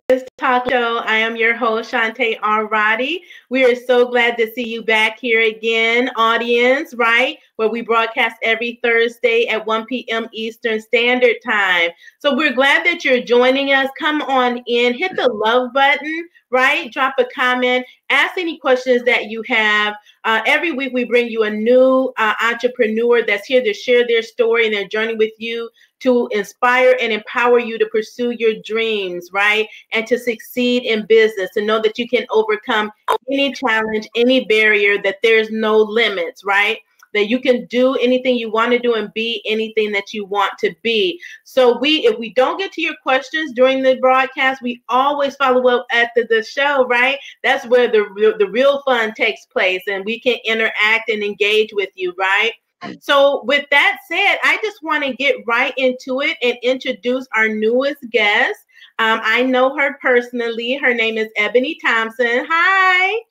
This talk show. I am your host, Shanté R. Roddy. We are so glad to see you back here again, audience, right? Where we broadcast every Thursday at 1 p.m. Eastern Standard Time. So we're glad that you're joining us. Come on in, hit the love button, right? Drop a comment, ask any questions that you have. Every week we bring you a new entrepreneur that's here to share their story and their journey with you, to inspire and empower you to pursue your dreams, right? And to succeed in business, to know that you can overcome any challenge, any barrier, that there's no limits, right? That you can do anything you want to do and be anything that you want to be. So if we don't get to your questions during the broadcast, we always follow up at the show, right? That's where the real fun takes place, and we can interact and engage with you, right? So with that said, I just want to get right into it and introduce our newest guest. I know her personally. Her name is Eboney Thompson. Hi.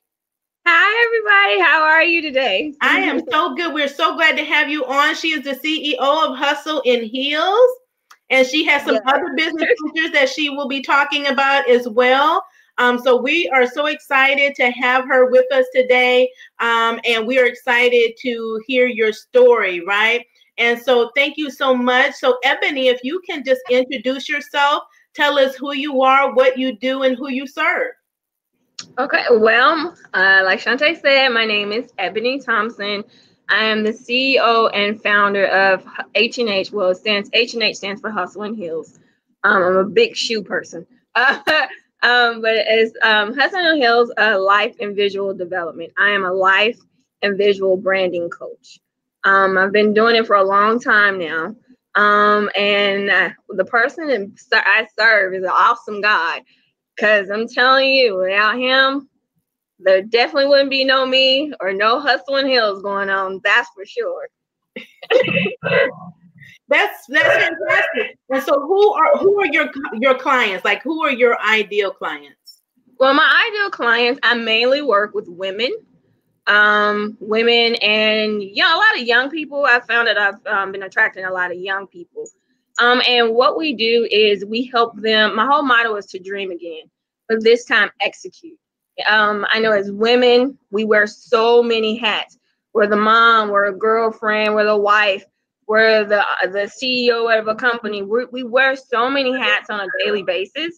Hi, everybody. How are you today? I am so good. We're so glad to have you on. She is the CEO of Hustle N Heelz, and she has some other business ventures that she will be talking about as well. So we are so excited to have her with us today, and we are excited to hear your story, right? And so thank you so much. So Eboney, if you can just introduce yourself, tell us who you are, what you do, and who you serve. Okay, well, like Shanté said, my name is Eboney Thompson. I am the CEO and founder of H&H. Well, H&H stands for Hustle N Heelz. I'm a big shoe person. But it's Hustle N Heelz, life and visual development. I am a life and visual branding coach. I've been doing it for a long time now. And the person I serve is an awesome God. Because I'm telling you, without him, there definitely wouldn't be no me or no Hustle N Heelz going on. That's for sure. That's fantastic. And so who are your clients? Like, who are your ideal clients? Well, my ideal clients, I mainly work with women and a lot of young people. I found that I've been attracting a lot of young people. And what we do is we help them. My whole motto is to dream again, but this time execute. I know as women, we wear so many hats. We're the mom, we're a girlfriend, we're the wife, we're the CEO of a company. We wear so many hats on a daily basis,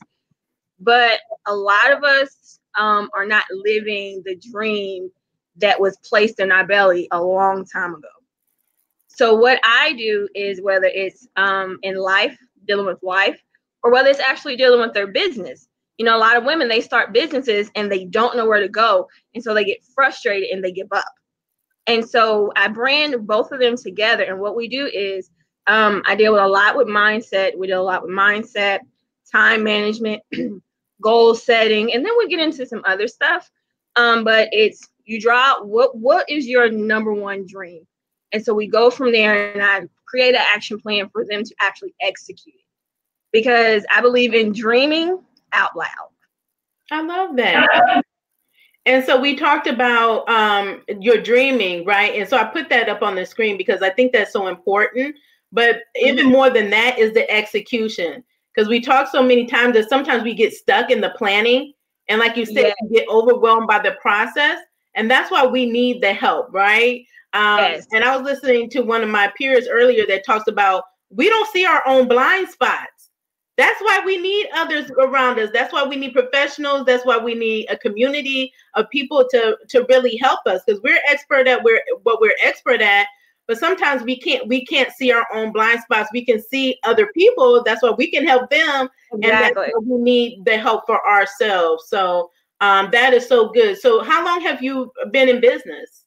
but a lot of us are not living the dream that was placed in our belly a long time ago. So what I do is, whether it's in life, dealing with life, or whether it's actually dealing with their business. You know, a lot of women, they start businesses and they don't know where to go. And so they get frustrated and they give up. And so I brand both of them together. And what we do is I deal with a lot with mindset. We deal a lot with mindset, time management, goal setting, and then we get into some other stuff. But it's, you draw what is your number one dream? And so we go from there, and I create an action plan for them to actually execute it, because I believe in dreaming out loud. I love that. And so we talked about your dreaming, right? And so I put that up on the screen because I think that's so important. But even more than that is the execution, because we talk so many times that sometimes we get stuck in the planning. And like you said, we get overwhelmed by the process. And that's why we need the help, right? And I was listening to one of my peers earlier that talks about, we don't see our own blind spots. That's why we need others around us. That's why we need professionals. That's why we need a community of people to really help us, because we're expert at what we're expert at. But sometimes we can't see our own blind spots. We can see other people. That's why we can help them. Exactly. And that's why we need the help for ourselves. So that is so good. So how long have you been in business?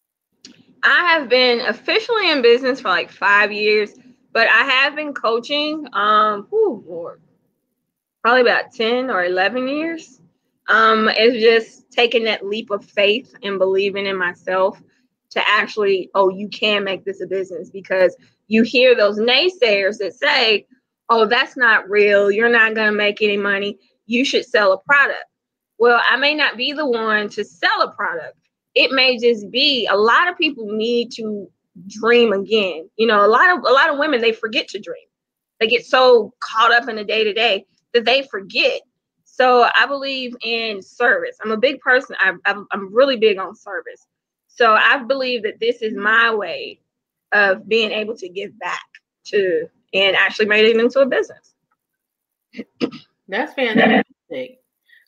I have been officially in business for like 5 years, but I have been coaching probably about 10 or 11 years. It's just taking that leap of faith and believing in myself to actually, you can make this a business, because you hear those naysayers that say, oh, that's not real. You're not going to make any money. You should sell a product. Well, I may not be the one to sell a product. It may just be, a lot of people need to dream again. You know, a lot of women, they forget to dream. They get so caught up in the day-to-day that they forget. So I believe in service. I'm a big person. I'm really big on service. So I believe that this is my way of being able to give back to and actually made it into a business. That's fantastic.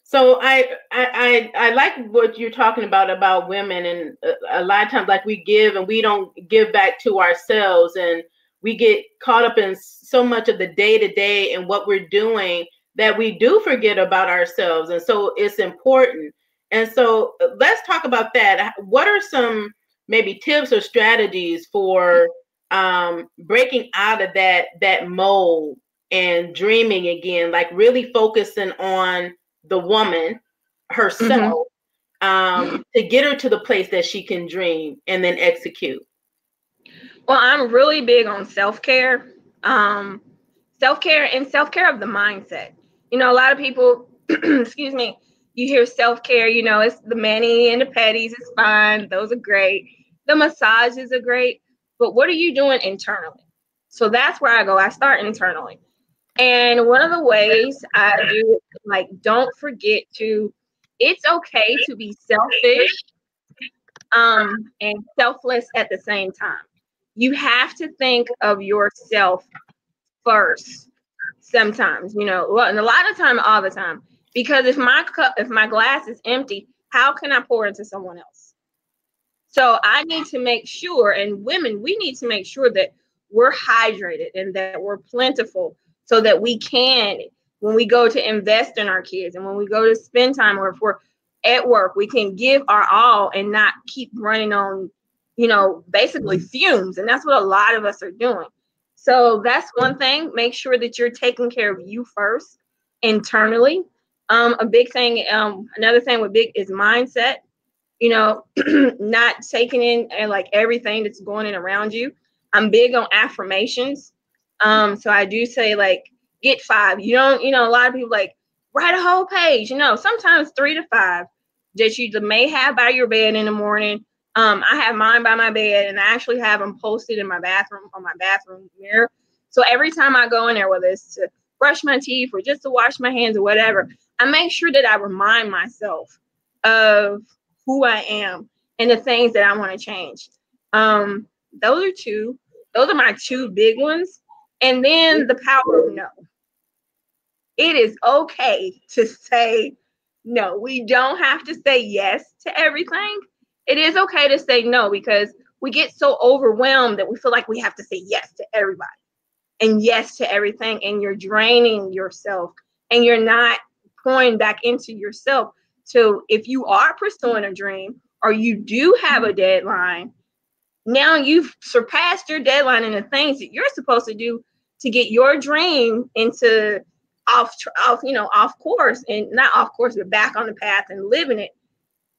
So I like what you're talking about women, and a lot of times like we give and we don't give back to ourselves, and we get caught up in so much of the day to day and what we're doing that we do forget about ourselves. And so it's important. And so let's talk about that. What are some maybe tips or strategies for breaking out of that mold and dreaming again, like really focusing on the woman herself, to get her to the place that she can dream and then execute? Well, I'm really big on self-care. Self-care and self-care of the mindset. You know, a lot of people, excuse me, you hear self-care, you know, it's the mani and the pedis, it's fine. Those are great. The massages are great. But what are you doing internally? So that's where I go. I start internally. And one of the ways I do it, like, don't forget to, it's okay to be selfish and selfless at the same time. You have to think of yourself first sometimes, you know, well, and a lot of time, all the time, because if my glass is empty, how can I pour into someone else? So I need to make sure, and women, we need to make sure that we're hydrated and that we're plentiful so that we can, when we go to invest in our kids and when we go to spend time, or if we're at work, we can give our all and not keep running on, you know, basically fumes. And that's what a lot of us are doing. So that's one thing. Make sure that you're taking care of you first internally. A big thing, another thing with big is mindset. You know, not taking in like everything that's going in around you. I'm big on affirmations. So I do say, like, get 5. You don't, you know, a lot of people like write a whole page. You know, sometimes 3 to 5 that you may have by your bed in the morning. I have mine by my bed, and I actually have them posted in my bathroom, on my bathroom mirror. So every time I go in there, whether it's to brush my teeth or just to wash my hands or whatever, I make sure that I remind myself of who I am and the things that I want to change. Those are my 2 big ones. And then the power of no. It is okay to say no. We don't have to say yes to everything. It is okay to say no, because we get so overwhelmed that we feel like we have to say yes to everybody and yes to everything, and you're draining yourself and you're not pouring back into yourself. So if you are pursuing a dream or you do have a deadline, now you've surpassed your deadline and the things that you're supposed to do to get your dream into off course, and not off course, but back on the path and living it.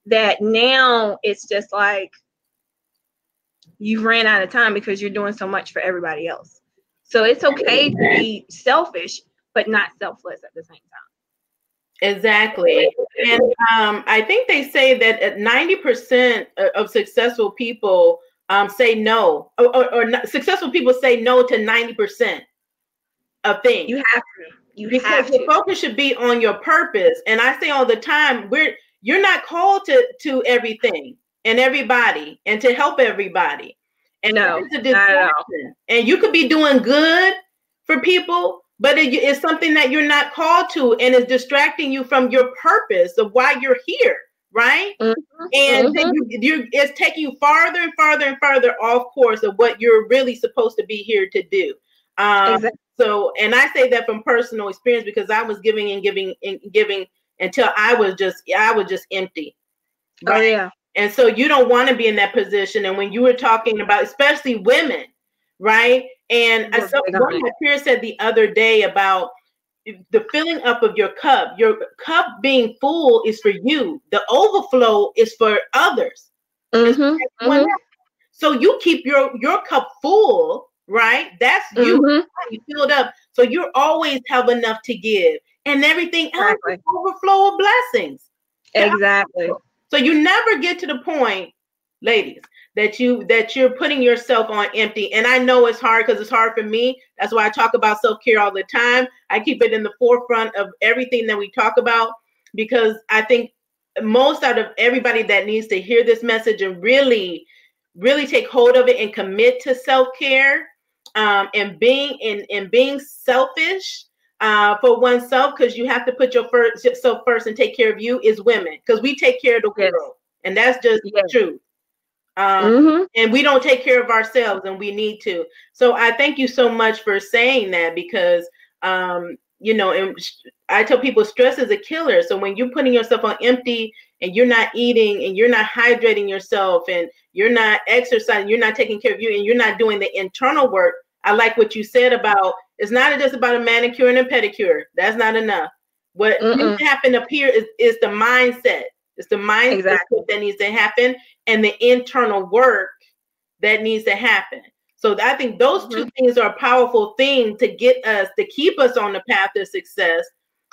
That now it's just like you've ran out of time because you're doing so much for everybody else. So it's okay to be selfish, but not selfless at the same time. Exactly. And I think they say that 90% of successful people say no, or successful people say no to 90% of things. You have to. Because the focus should be on your purpose. And I say all the time, you're not called to everything and everybody and to help everybody. And no, it's a distraction. And you could be doing good for people, but it's something that you're not called to, and it's distracting you from your purpose of why you're here, right? Mm-hmm. And then it's taking you farther and farther and farther off course of what you're really supposed to be here to do. Exactly. So, and I say that from personal experience, because I was giving and giving and giving until I was just empty. Right? Oh, yeah. And so you don't want to be in that position. And when you were talking about, especially women, right? And one of my peers said the other day about the filling up of your cup being full is for you. The overflow is for others. Mm-hmm. Mm-hmm. So you keep your cup full, right? That's you. Mm-hmm. You filled up. So you always have enough to give. And everything else is overflow of blessings. Exactly. So you never get to the point ladies, that you're putting yourself on empty. And I know it's hard because it's hard for me. That's why I talk about self-care all the time. I keep it in the forefront of everything that we talk about, because I think most out of everybody that needs to hear this message and really, really take hold of it and commit to self-care, and being selfish for oneself, because you have to put yourself first and take care of you, is women, because we take care of the world, and that's just the truth. And we don't take care of ourselves, and we need to. So I thank you so much for saying that, because you know, and I tell people stress is a killer. So when you're putting yourself on empty and you're not eating and you're not hydrating yourself and you're not exercising, you're not taking care of you, and you're not doing the internal work. I like what you said about, it's not just about a manicure and a pedicure. That's not enough. What needs to happen up here is the mindset. It's the mindset that needs to happen, and the internal work that needs to happen. So I think those two things are a powerful thing to get us, to keep us on the path of success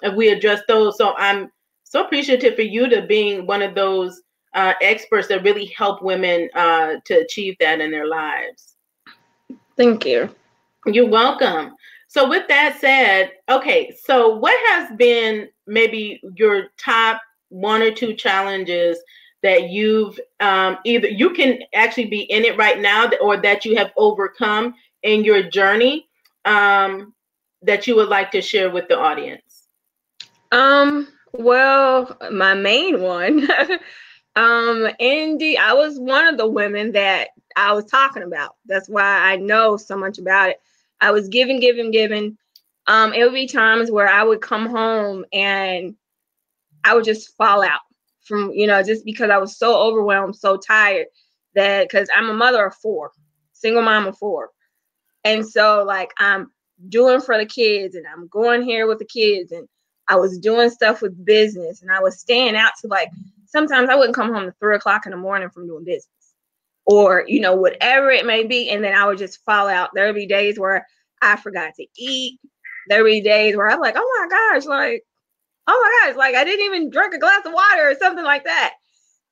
if we address those. So I'm so appreciative for you to being one of those experts that really help women to achieve that in their lives. Thank you. You're welcome. So with that said, okay, so what has been maybe your top 1 or 2 challenges that you've either you can actually be in it right now, or that you have overcome in your journey, that you would like to share with the audience? Well, my main one, I was one of the women that I was talking about. That's why I know so much about it. I was giving. It would be times where I would come home and I would just fall out from, just because I was so overwhelmed, so tired, that because I'm a mother of 4, single mom of 4. And so like I'm doing for the kids and I'm going here with the kids, and I was doing stuff with business, and I was staying out to, like, sometimes I wouldn't come home at 3 o'clock in the morning from doing business, or, whatever it may be. And then I would just fall out. There would be days where I forgot to eat. There would be days where I'm like, oh my gosh, like I didn't even drink a glass of water or something like that.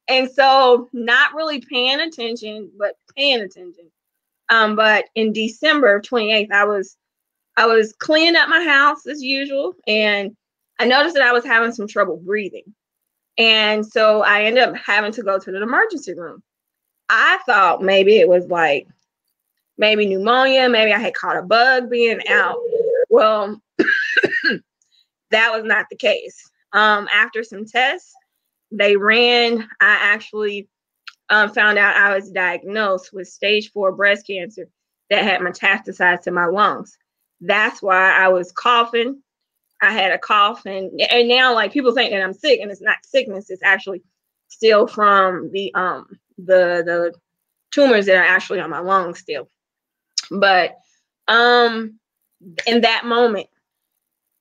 And so not really paying attention, but paying attention. But in December 28th, I was cleaning up my house as usual, and I noticed that I was having some trouble breathing. And so I ended up having to go to the emergency room. I thought maybe it was like maybe pneumonia, maybe I had caught a bug being out. Well, that was not the case. After some tests they ran, I actually found out I was diagnosed with stage 4 breast cancer that had metastasized to my lungs. That's why I was coughing. I had a cough, and now, like, people think that I'm sick, and it's not sickness. It's actually still from the tumors that are actually on my lungs still. But in that moment,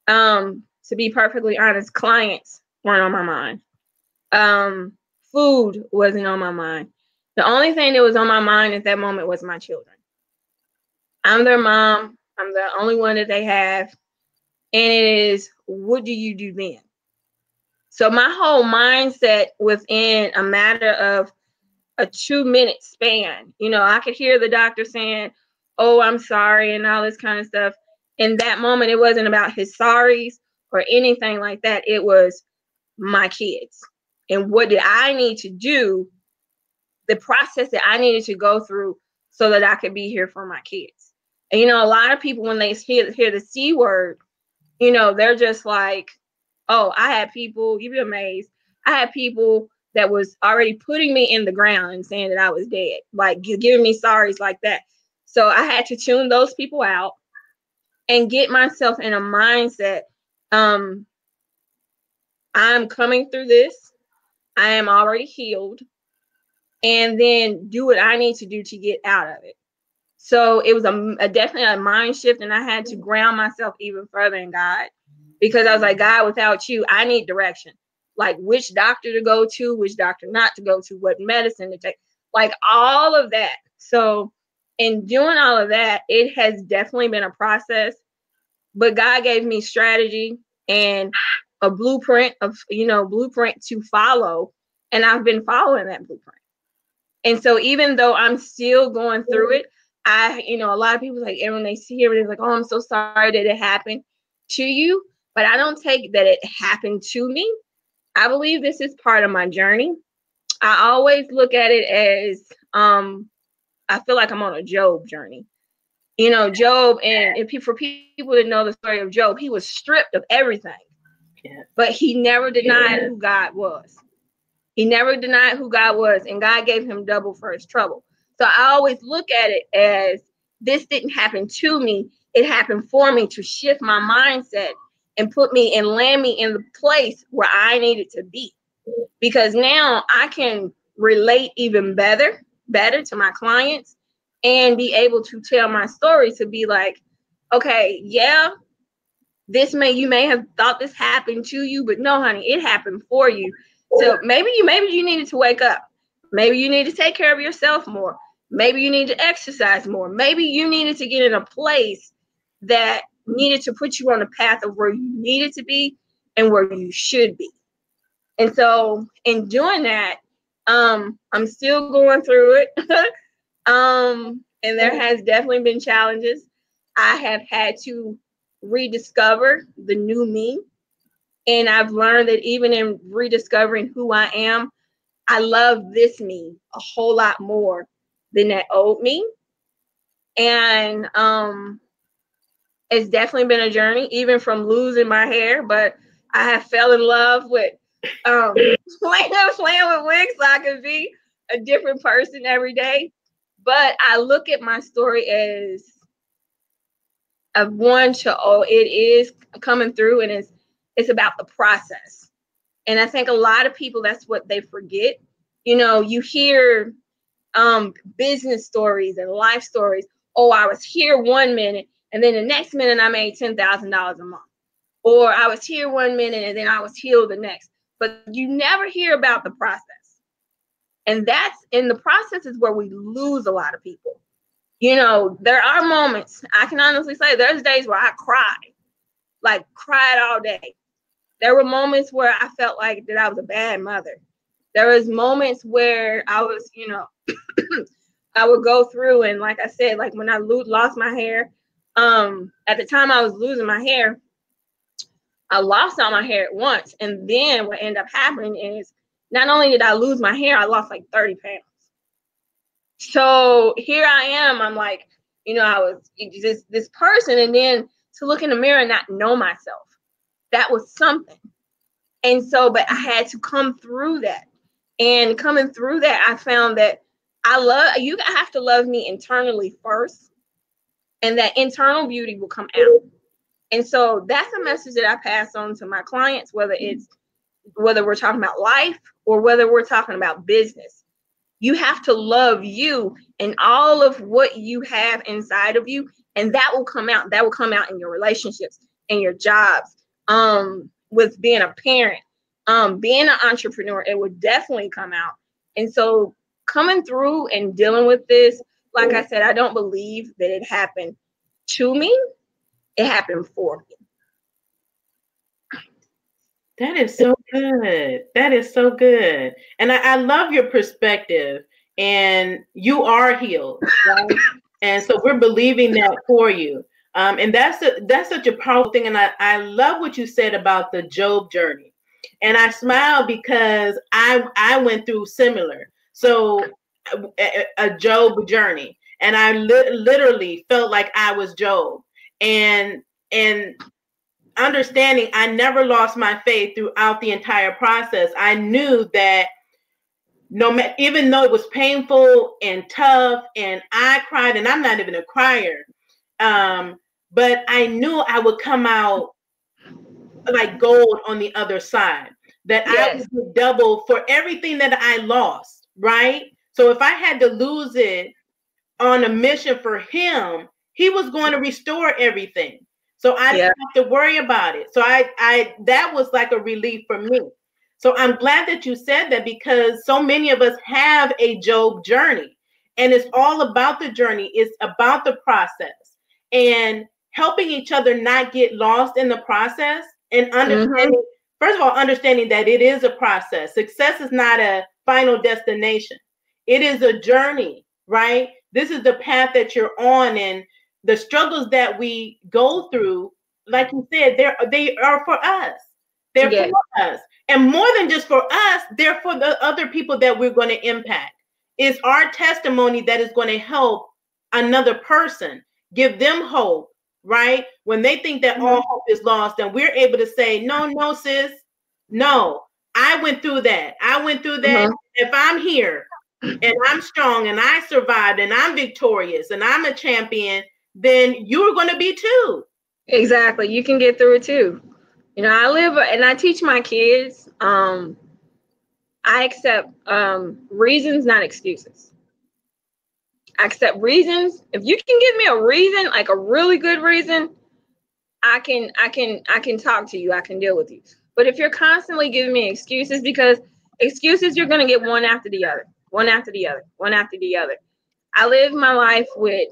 to be perfectly honest, clients weren't on my mind. Food wasn't on my mind. The only thing that was on my mind at that moment was my children. I'm their mom. I'm the only one that they have. And it is, what do you do then? So my whole mindset within a matter of a 2-minute span, I could hear the doctor saying, oh, I'm sorry, and all this kind of stuff. In that moment, it wasn't about his sorries or anything like that. It was my kids. And what did I need to do, the process that I needed to go through so that I could be here for my kids. And, a lot of people, when they hear the C word, they're just like, oh, I had people, you'd be amazed. I had people that was already putting me in the ground and saying that I was dead, like giving me sorries like that. So I had to tune those people out and get myself in a mindset. I'm coming through this. I am already healed. And then do what I need to do to get out of it. So it was definitely a mind shift, and I had to ground myself even further in God, because I was like, God, without you, I need direction. Like which doctor to go to, which doctor not to go to, what medicine to take, like all of that. So in doing all of that, it has definitely been a process, but God gave me strategy and a blueprint to follow. And I've been following that blueprint. And so even though I'm still going through it, a lot of people like, and when they see it, they're like, oh, I'm so sorry that it happened to you. But I don't take that it happened to me. I believe this is part of my journey. I always look at it as, I feel like I'm on a Job journey. Job, and for people to know the story of Job, he was stripped of everything, but he never denied who God was. He never denied who God was, and God gave him double for his trouble. So I always look at it as, this didn't happen to me. It happened for me to shift my mindset and put me and land me in the place where I needed to be. Because now I can relate even better to my clients and be able to tell my story to be like, okay, yeah, you may have thought this happened to you, but no, honey, it happened for you. So maybe you needed to wake up. Maybe you need to take care of yourself more. Maybe you need to exercise more. Maybe you needed to get in a place that needed to put you on the path of where you needed to be and where you should be. And so in doing that, I'm still going through it. And there has definitely been challenges. I have had to rediscover the new me. And I've learned that even in rediscovering who I am, I love this me a whole lot more than that old me. And it's definitely been a journey, even from losing my hair. But I have fell in love with playing with wigs so I could be a different person every day. But I look at my story as it is coming through, and it's about the process. And I think a lot of people, that's what they forget. You hear business stories and life stories. Oh, I was here 1 minute, and then the next minute I made $10,000 a month. Or I was here 1 minute, and then I was healed the next. But you never hear about the process. And that's in the process is where we lose a lot of people. There are moments, I can honestly say, there's days where I cried all day. There were moments where I felt like that I was a bad mother. There was moments where I was, I would go through, and like I said, like when I lost my hair, at the time I was losing my hair, I lost all my hair at once. And then what ended up happening is, not only did I lose my hair, I lost like 30 pounds. So here I am, I'm like, I was this person, and then to look in the mirror and not know myself, that was something. And so, but I had to come through that. And coming through that, I found that you have to love me internally first, and that internal beauty will come out. And so that's a message that I pass on to my clients, whether we're talking about life or whether we're talking about business. You have to love you and all of what you have inside of you, and that will come out. That will come out in your relationships and your jobs, with being a parent, being an entrepreneur. It would definitely come out. And so coming through and dealing with this, like I said, I don't believe that it happened to me. It happened for me. That is so good. That is so good. And I love your perspective. And you are healed, right? And so we're believing that for you. And that's such a powerful thing. And I love what you said about the Job journey. And I smile because I went through similar. So a Job journey. And I literally felt like I was Job. And understanding I never lost my faith throughout the entire process. I knew that even though it was painful and tough, and I cried, and I'm not even a crier, but I knew I would come out like gold on the other side, that I would get double for everything that I lost, right? So if I had to lose it on a mission for him, he was going to restore everything. So I didn't have to worry about it. So that was like a relief for me. So I'm glad that you said that, because so many of us have a Job journey, and it's all about the journey. It's about the process and helping each other not get lost in the process, and understanding, first of all, understanding that it is a process. Success is not a final destination. It is a journey, right? This is the path that you're on, and the struggles that we go through, like you said, they are for us. They're for us. And more than just for us, they're for the other people that we're going to impact. It's our testimony that is going to help another person, give them hope, right? When they think that all hope is lost, and we're able to say, no, sis, no, I went through that. I went through that. If I'm here and I'm strong and I survived and I'm victorious and I'm a champion, then you're going to be too. Exactly. You can get through it too. You know, I live and I teach my kids, I accept reasons, not excuses. I accept reasons. If you can give me a reason, like a really good reason, I can talk to you. I can deal with you. But if you're constantly giving me excuses, because excuses, you're going to get one after the other, one after the other, one after the other. I live my life with,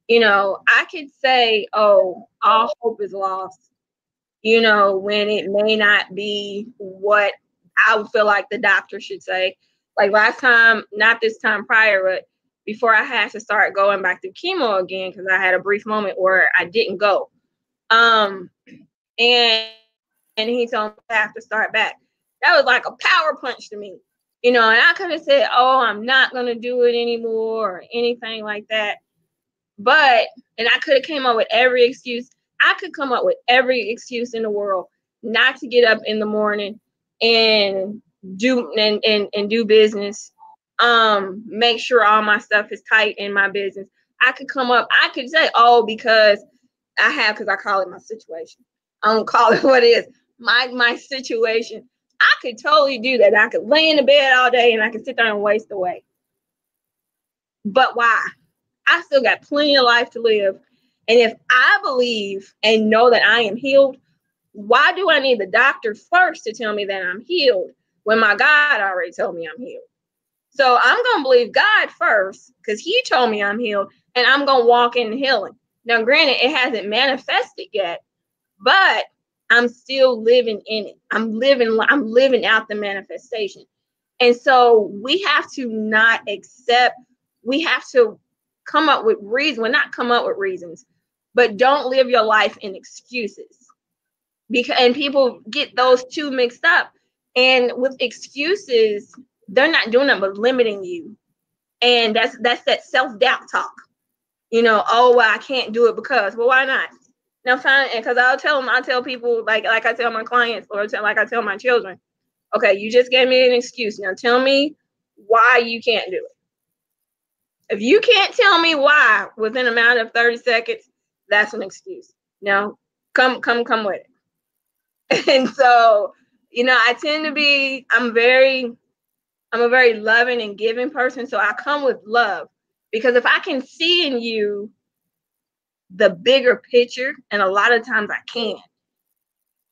you know, I could say, oh, all hope is lost, you know, when it may not be what I would feel like the doctor should say. Like last time, not this time prior, but before I had to start going back to chemo again, because I had a brief moment where I didn't go. And he told me I have to start back. That was like a power punch to me, you know, and I could have said, oh, I'm not going to do it anymore or anything like that. But, and I could have came up with every excuse. I could come up with every excuse in the world not to get up in the morning and do and do business. Make sure all my stuff is tight in my business. I could come up, I could say, oh, because I call it my situation. I don't call it what it is. My situation. I could totally do that. I could lay in the bed all day and I could sit there and waste away. But why? I still got plenty of life to live. And if I believe and know that I am healed, why do I need the doctor first to tell me that I'm healed when my God already told me I'm healed? So I'm going to believe God first because he told me I'm healed, and I'm going to walk in healing. Now, granted, it hasn't manifested yet, but I'm still living in it. I'm living out the manifestation. And so we have to not accept, we have to come up with reasons. Well, not come up with reasons, but don't live your life in excuses. And people get those two mixed up. And with excuses, they're not doing that but limiting you. And that's that self-doubt talk. You know, oh, well, I can't do it because, well, why not? Now, fine, because I tell people, like I tell my clients, or like I tell my children, okay, you just gave me an excuse. Now tell me why you can't do it. If you can't tell me why within a matter of 30 seconds, that's an excuse. Now, come with it. And so, you know, I tend to be, I'm a very loving and giving person. So I come with love, because if I can see in you the bigger picture, and a lot of times I can,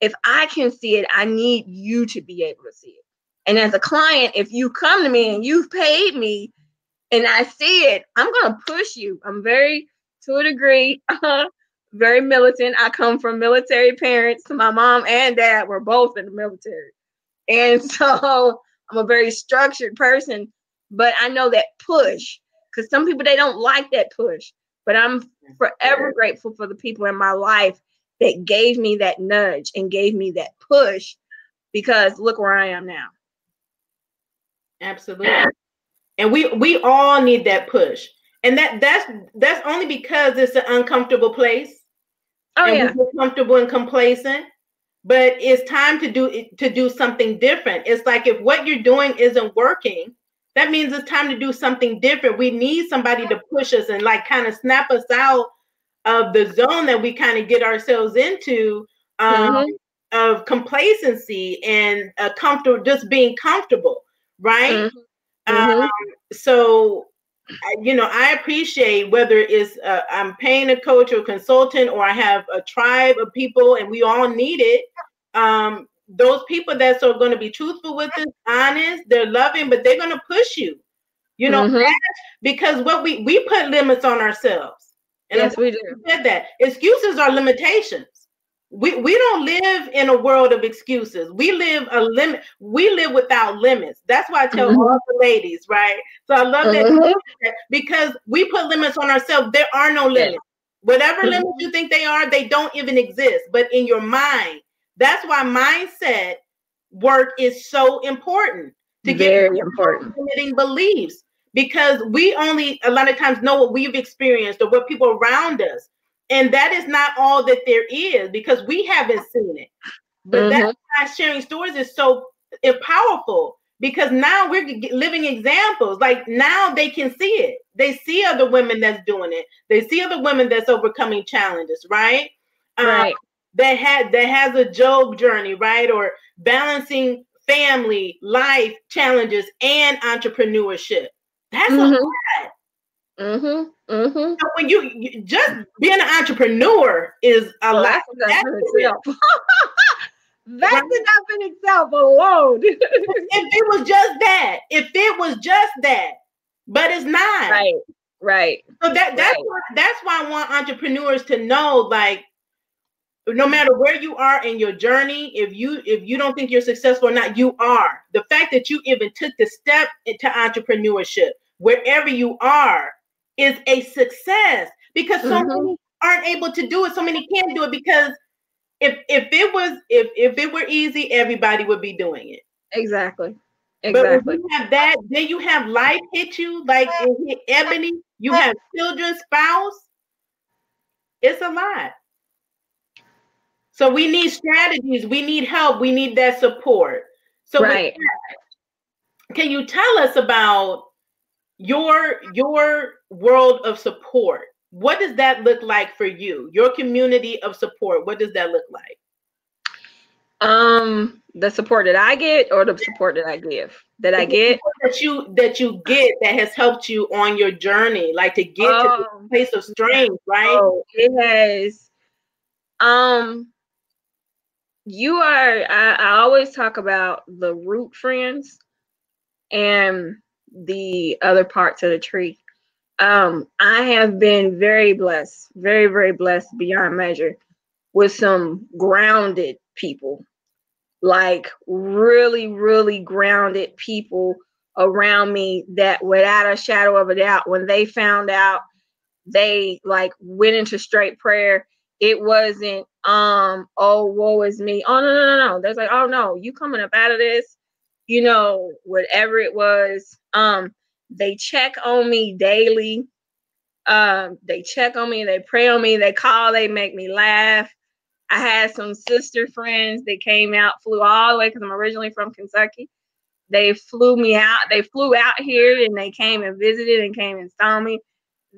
if I can see it, I need you to be able to see it. And as a client, if you come to me and you've paid me and I see it, I'm going to push you. I'm very, to a degree, very militant. I come from military parents. My mom and dad were both in the military. And so I'm a very structured person, but I know that push, because some people, they don't like that push. But I'm forever grateful for the people in my life that gave me that nudge and gave me that push, because look where I am now. Absolutely. And we all need that push. And that's only because it's an uncomfortable place. Oh, and yeah. We're comfortable and complacent. But it's time to do something different. It's like, if what you're doing isn't working, that means it's time to do something different. We need somebody to push us and like kind of snap us out of the zone that we kind of get ourselves into, of complacency and just being comfortable, right? So, you know, I appreciate whether it's I'm paying a coach or consultant, or I have a tribe of people, and we all need it. Those people that are going to be truthful with us, honest, they're loving, but they're going to push you, you know, because what we put limits on ourselves. And yes, we do. Said that excuses are limitations. We don't live in a world of excuses. We live a limit. We live without limits. That's why I tell all the ladies, right? So I love that because we put limits on ourselves. There are no limits. Whatever limits you think they are, they don't even exist. But in your mind, that's why mindset work is so important to get limiting beliefs, because we only a lot of times know what we've experienced or what people around us. And that is not all that there is, because we haven't seen it. But that's why sharing stories is so powerful, because now we're living examples. Like now they can see it. They see other women that's doing it. They see other women that's overcoming challenges, right? That has a Job journey, right? Or balancing family, life challenges, and entrepreneurship. That's a lot. So when you just being an entrepreneur is a lot. That's enough in itself alone. If it was just that, but it's not. Right. So that's why I want entrepreneurs to know, like, no matter where you are in your journey, if you don't think you're successful or not, you are. The fact that you even took the step into entrepreneurship, wherever you are, is a success, because so many aren't able to do it. So many can't do it, because if it were easy, everybody would be doing it. Exactly. But when you have that, then you have life hit you, like it hit Ebony. You have children, spouse. It's a lot. So we need strategies. We need help. We need that support. So can you tell us about your world of support? What does that look like for you? Your community of support. What does that look like? The support that I get, or the support that I give? That I get? That you get that has helped you on your journey, like to get to the place of strength, right? Oh, it has. I always talk about the root friends and the other parts of the tree. I have been very blessed, very, very blessed beyond measure with some grounded people, like really, really grounded people around me that without a shadow of a doubt, when they found out, they like went into straight prayer. It wasn't, oh, woe is me. Oh, no. There's like, oh no, you coming up out of this, whatever it was. They check on me daily. They check on me, they pray on me, they call, they make me laugh. I had some sister friends that came out, flew all the way, because I'm originally from Kentucky. They flew me out. They flew out here and they came and visited and came and saw me.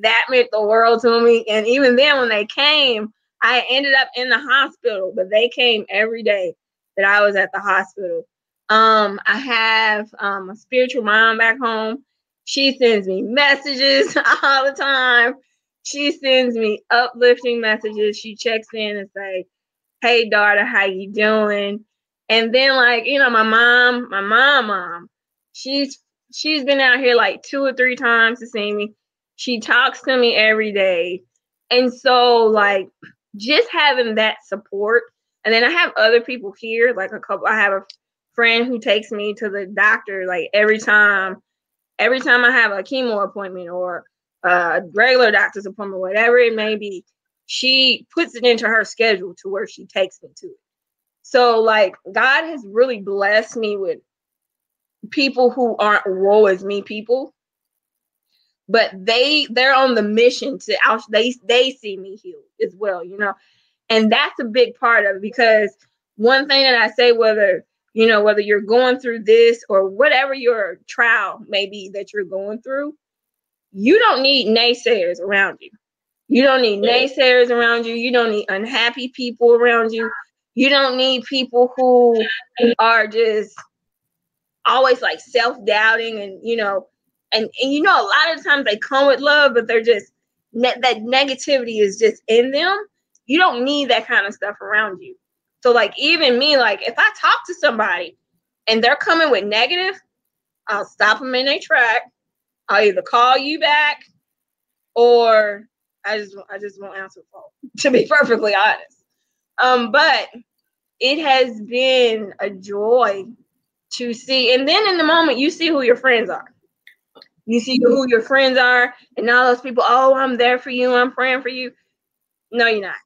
That meant the world to me. And even then, when they came, I ended up in the hospital, but they came every day that I was at the hospital. I have a spiritual mom back home. She sends me messages all the time. She sends me uplifting messages. She checks in and say, hey, daughter, how you doing? And then, like, my mom, she's been out here like 2 or 3 times to see me. She talks to me every day. And so, like, just having that support. And then I have other people here, like I have a friend who takes me to the doctor, like, every time I have a chemo appointment or a regular doctor's appointment, whatever it may be, she puts it into her schedule to where she takes me to it. So, like, God has really blessed me with people who aren't woe is me people, but they're on the mission to they see me healed as well, and that's a big part of it, because one thing that I say, whether you're going through this or whatever your trial may be that you're going through, you don't need naysayers around you. You don't need naysayers around you. You don't need unhappy people around you. You don't need people who are just always like self-doubting and a lot of times they come with love, but they're just that negativity is just in them. You don't need that kind of stuff around you. So, like, even me, like, if I talk to somebody and they're coming with negative, I'll stop them in their track. I'll either call you back or I just won't answer the phone, to be perfectly honest. But it has been a joy to see. And then in the moment, you see who your friends are. You see who your friends are, and all those people, oh, I'm there for you, I'm praying for you. No, you're not.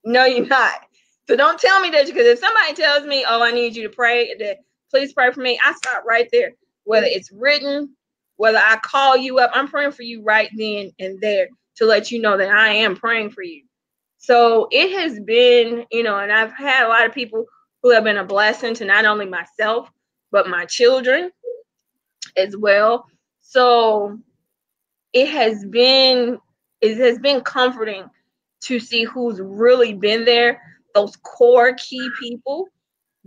No, you're not. So don't tell me that, because if somebody tells me, oh, I need you to pray, that please pray for me, I stop right there. Whether it's written, whether I call you up, I'm praying for you right then and there to let you know that I am praying for you. So it has been, and I've had a lot of people who have been a blessing to not only myself, but my children as well. So it has been comforting to see who's really been there, those core key people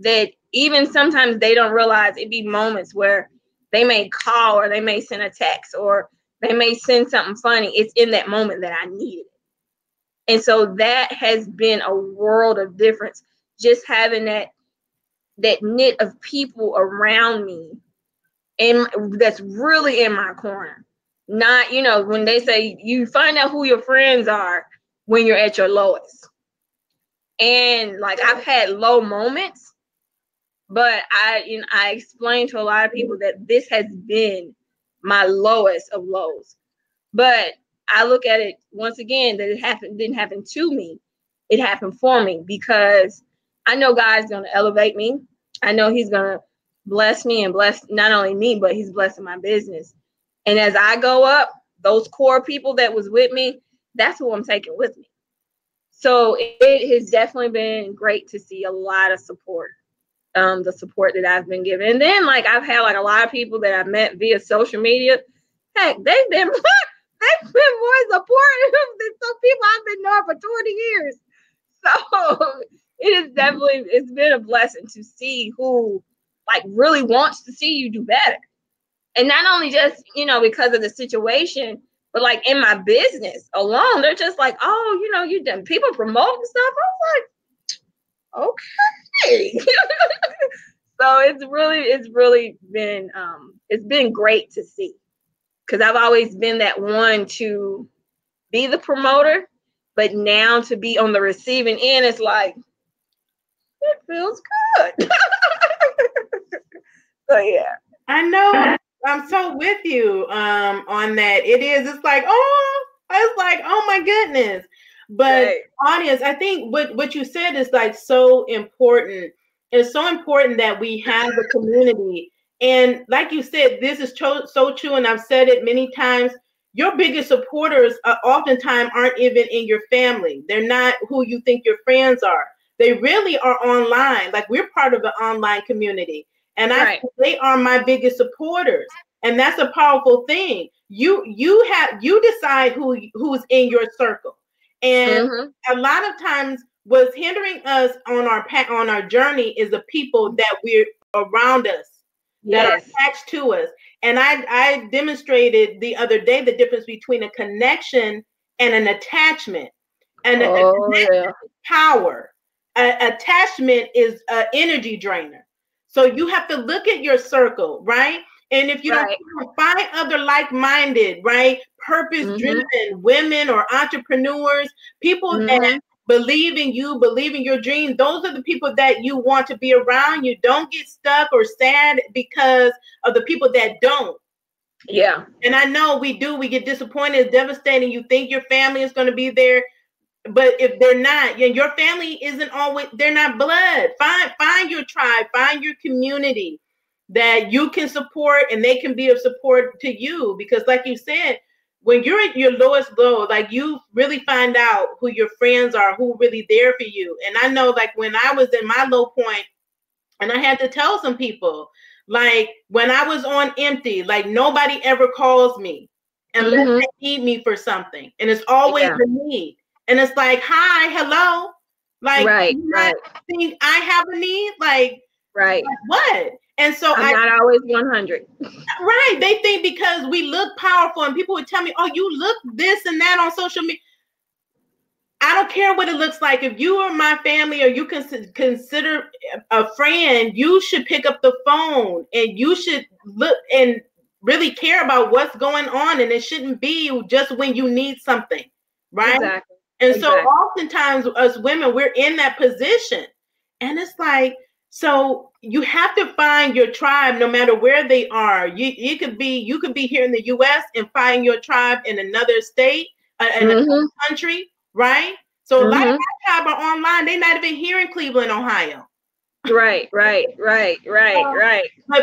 that even sometimes they don't realize. It'd be moments where they may call or they may send a text or they may send something funny. It's in that moment that I needed it. And so that has been a world of difference, just having that knit of people around me and that's really in my corner. Not, when they say you find out who your friends are when you're at your lowest. And like I've had low moments, but I explained to a lot of people that this has been my lowest of lows. But I look at it once again that didn't happen to me. It happened for me, because I know God's going to elevate me. I know he's going to bless me and bless not only me, but he's blessing my business. And as I go up, those core people that was with me, that's who I'm taking with me. So it has definitely been great to see a lot of support, the support that I've been given. And then like I've had like a lot of people that I've met via social media. Heck, they've been more supportive than some people I've been knowing for 20 years. So it's been a blessing to see who like really wants to see you do better. And not only just, because of the situation, but like in my business alone, they're just like, oh, you done people promoting stuff. I was like, okay. So it's really been, it's been great to see, because I've always been that one to be the promoter, but now to be on the receiving end, it's like, it feels good. So yeah. I know. I'm so with you on that. It's like, oh my goodness. But right. Audience, I think what you said is like so important. It's so important that we have a community. And like you said, this is so true. And I've said it many times. Your biggest supporters oftentimes aren't even in your family. They're not who you think your friends are. They really are online. Like we're part of the online community. And they are my biggest supporters. And that's a powerful thing. You decide who's in your circle. And a lot of times what's hindering us on our journey is the people that we're around us, that are attached to us. And I demonstrated the other day the difference between a connection and an attachment. And a connection is power. Attachment is an energy drainer. So you have to look at your circle, right? And if you don't find other like-minded, right, purpose-driven women or entrepreneurs, people that believe in you, believe in your dream, those are the people that you want to be around. You don't get stuck or sad because of the people that don't. Yeah. And I know we get disappointed. It's devastating. You think your family is going to be there. But if they're not, your family isn't always, they're not blood. Find your tribe, find your community that you can support and they can be of support to you. Because like you said, when you're at your lowest low, like you really find out who your friends are, who are really there for you. And I know like when I was in my low point and I had to tell some people, like when I was on empty, like nobody ever calls me unless they need me for something. And it's always a need. And it's like, hi, hello. Like, you think I have a need? Like what? And so I'm not always 100. Right. They think because we look powerful and people would tell me, oh, you look this and that on social media. I don't care what it looks like. If you are my family or you consider a friend, you should pick up the phone and you should look and really care about what's going on. And it shouldn't be just when you need something. Right. Exactly. And so Exactly. oftentimes as women, we're in that position. And it's like, so you have to find your tribe no matter where they are. You could be here in the US and find your tribe in another state, in another country, right? So a lot of my tribe are online. They're not even here in Cleveland, Ohio. Right. But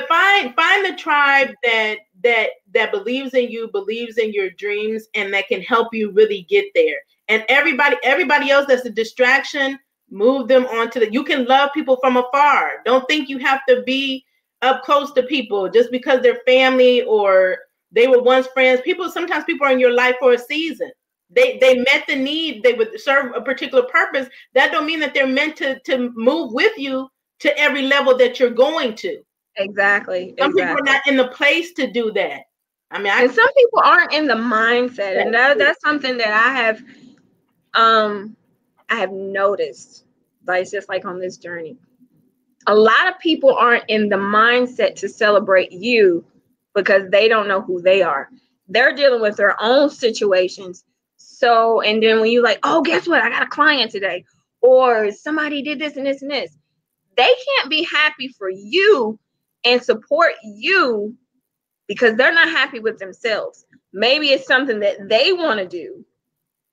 find the tribe that believes in you, believes in your dreams, and that can help you really get there. And everybody else that's a distraction, move them on to you can love people from afar. Don't think you have to be up close to people just because they're family or they were once friends. Sometimes people are in your life for a season. They met the need, they would serve a particular purpose. That don't mean that they're meant to move with you to every level that you're going to. Exactly. Some people are not in the place to do that. I mean, and some people aren't in the mindset, and that's something that I have noticed. But it's just like on this journey, a lot of people aren't in the mindset to celebrate you because they don't know who they are. They're dealing with their own situations. So, and then when you like, oh, guess what? I got a client today, or somebody did this and this and this. They can't be happy for you and support you because they're not happy with themselves. Maybe it's something that they want to do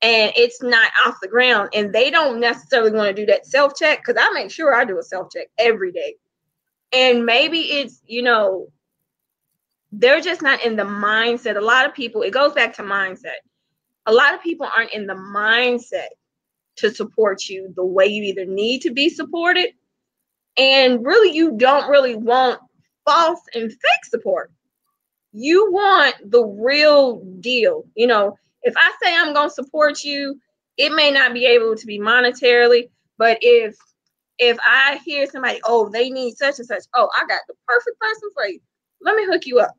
and it's not off the ground, and they don't necessarily want to do that self-check, because I make sure I do a self-check every day. And maybe it's, they're just not in the mindset. A lot of people, it goes back to mindset. A lot of people aren't in the mindset to support you the way you either need to be supported, and really you don't really want false and fake support. You want the real deal. If I say I'm going to support you, it may not be able to be monetarily, but if I hear somebody, oh, they need such and such, oh, I got the perfect person for you, let me hook you up.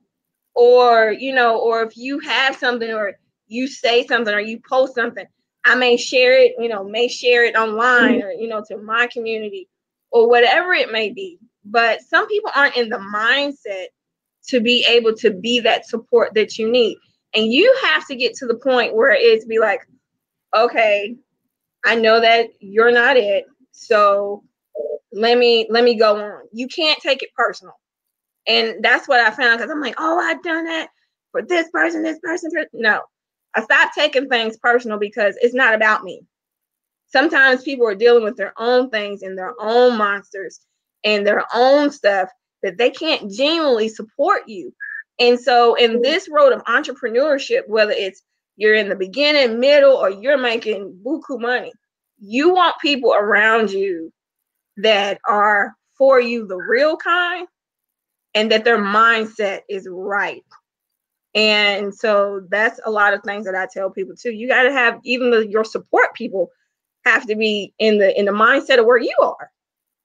Or, or if you have something, or you say something, or you post something, I may share it, online, or, to my community, or whatever it may be. But some people aren't in the mindset to be able to be that support that you need. And you have to get to the point where it's be like, okay, I know that you're not it, so let me go on. You can't take it personal. And that's what I found, because I'm like, oh, I've done that for this person. No, I stopped taking things personal because it's not about me. Sometimes people are dealing with their own things and their own monsters and their own stuff that they can't genuinely support you. And so in this road of entrepreneurship, whether it's you're in the beginning, middle, or you're making buku money, you want people around you that are for you the real kind, and that their mindset is right. And so that's a lot of things that I tell people too. You got to have, even your support people have to be in the mindset of where you are,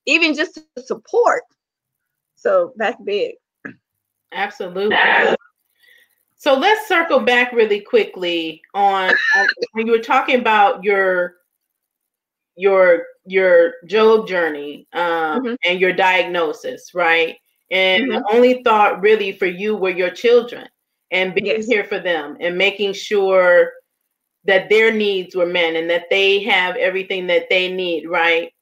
even just to support. So that's big. Absolutely. So let's circle back really quickly on when you were talking about your Job journey and your diagnosis, right? And the only thought really for you were your children and being here for them and making sure that their needs were met and that they have everything that they need, right?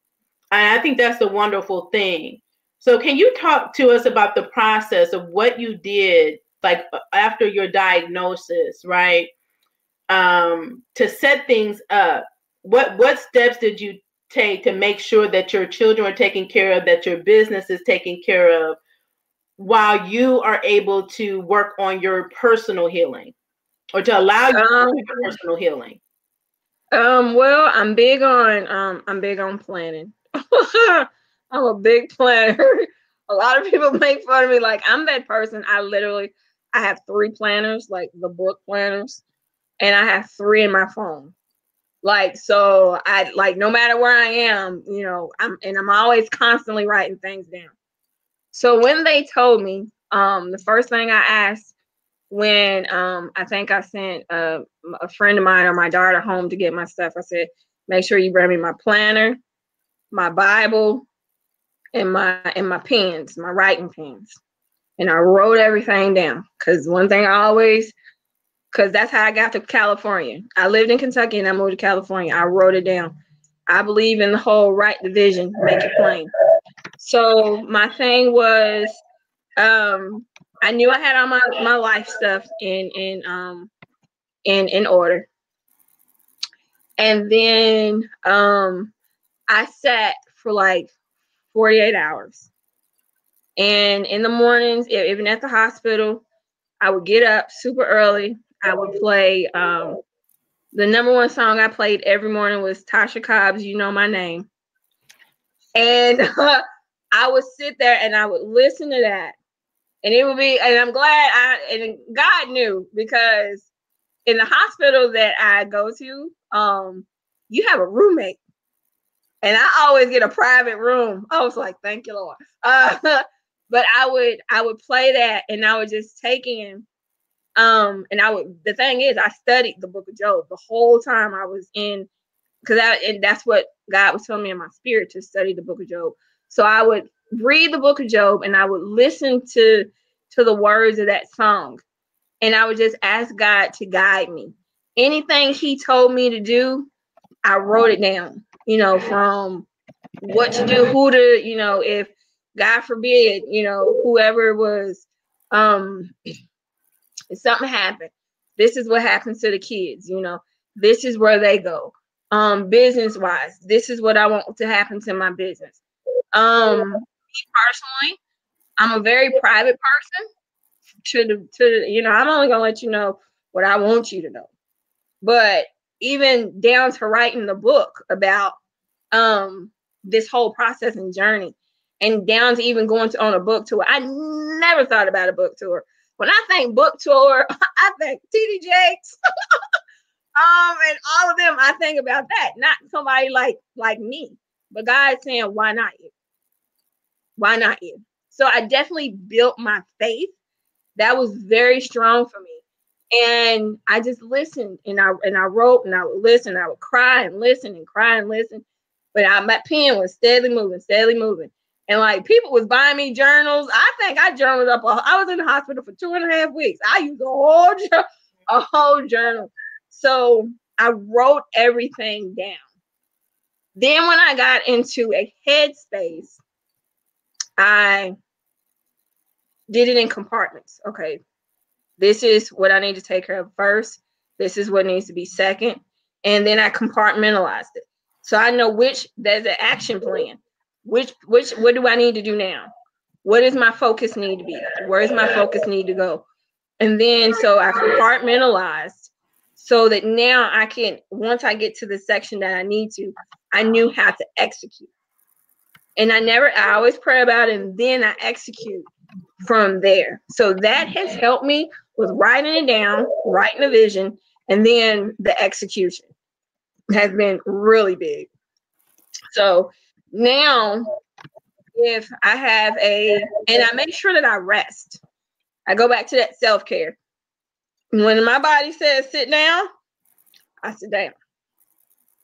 And I think that's a wonderful thing. So can you talk to us about the process of what you did, like after your diagnosis, right? To set things up. What steps did you take to make sure that your children are taken care of, that your business is taken care of, while you are able to work on your personal healing, or to allow you to do your personal healing? Well, I'm big on planning. I'm a big planner. A lot of people make fun of me, like I'm that person. I have 3 planners, like the book planners, and I have 3 in my phone. Like, so I, like, no matter where I am, I'm always constantly writing things down. So when they told me, the first thing I asked when I think I sent a friend of mine or my daughter home to get my stuff, I said, make sure you bring me my planner, my Bible, and my pens, my writing pens. And I wrote everything down, because one thing I always because that's how I got to California. I lived in Kentucky and I moved to California. I wrote it down. I believe in the whole write the vision, make it plain. So my thing was, I knew I had all my life stuff in order. And then I sat for like 48 hours. And in the mornings, even at the hospital, I would get up super early. I would play the number one song I played every morning was Tasha Cobb's You Know My Name. And I would sit there and I would listen to that. And it would be, and I'm glad and God knew, because in the hospital that I go to, you have a roommate. And I always get a private room. I was like, thank you, Lord. But I would play that and I would just take in. And the thing is, I studied the book of Job the whole time I was in, and that's what God was telling me in my spirit, to study the book of Job. So I would read the book of Job and I would listen to the words of that song. And I would just ask God to guide me. Anything he told me to do, I wrote it down, from what to do, who to, if God forbid, whoever was, if something happened, this is what happens to the kids, this is where they go. Business wise, this is what I want to happen to my business. Me personally, I'm a very private person. I'm only gonna let you know what I want you to know. But even down to writing the book about this whole process and journey, and down to even going on a book tour. I never thought about a book tour. When I think book tour, I think TD Jakes, and all of them. I think about that, not somebody like me. But God's saying, why not you? Why not you? So I definitely built my faith. That was very strong for me. And I just listened and I wrote and I would listen. I would cry and listen and cry and listen. But my pen was steadily moving. And like people was buying me journals. I think I journaled up. I was in the hospital for 2.5 weeks. I used a whole journal. So I wrote everything down. Then when I got into a headspace, I did it in compartments. Okay, this is what I need to take care of first. This is what needs to be second. And then I compartmentalized it. So I know there's an action plan. What do I need to do now? What does my focus need to be? Where does my focus need to go? And then so I compartmentalized so that now I can, once I get to the section that I need to, I knew how to execute. And I always pray about it and then I execute from there. So that has helped me with writing it down, writing a vision, and then the execution has been really big. So now if I have and I make sure that I rest. I go back to that self-care. When my body says sit down, I sit down.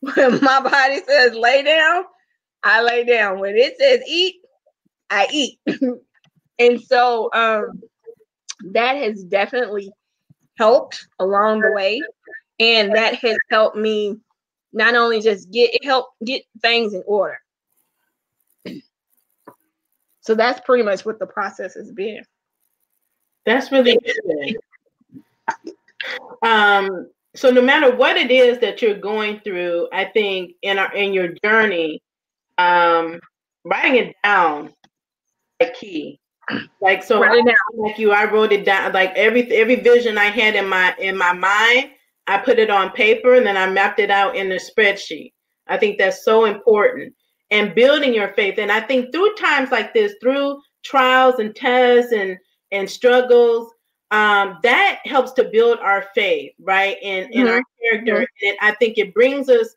When my body says lay down, I lay down. When it says eat, I eat. And so that has definitely helped along the way. And that has helped me not only just get things in order. So that's pretty much what the process has been. That's really good. So no matter what it is that you're going through, I think in your journey, writing it down is key. Like so, like you, I wrote it down. Like every vision I had in my mind, I put it on paper and then I mapped it out in a spreadsheet. I think that's so important. And building your faith. And I think through times like this, through trials and tests and struggles, that helps to build our faith, right? In our character. And I think it brings us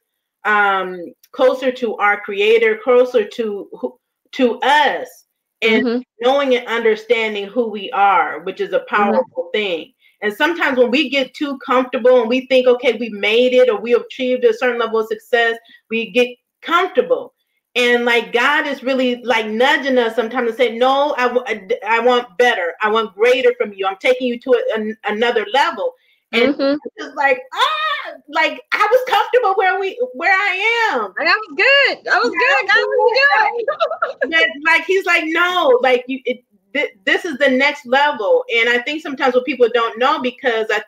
closer to our Creator, closer to us, and knowing and understanding who we are, which is a powerful thing. And sometimes when we get too comfortable and we think, okay, we made it or we achieved a certain level of success, we get comfortable. And like God is really like nudging us sometimes to say, no, I want better. I want greater from you. I'm taking you to another level. And it's like, like I was comfortable where I am. And that was good. That was good. God, what you doing? Like he's like, no, like this is the next level. And I think sometimes what people don't know, because I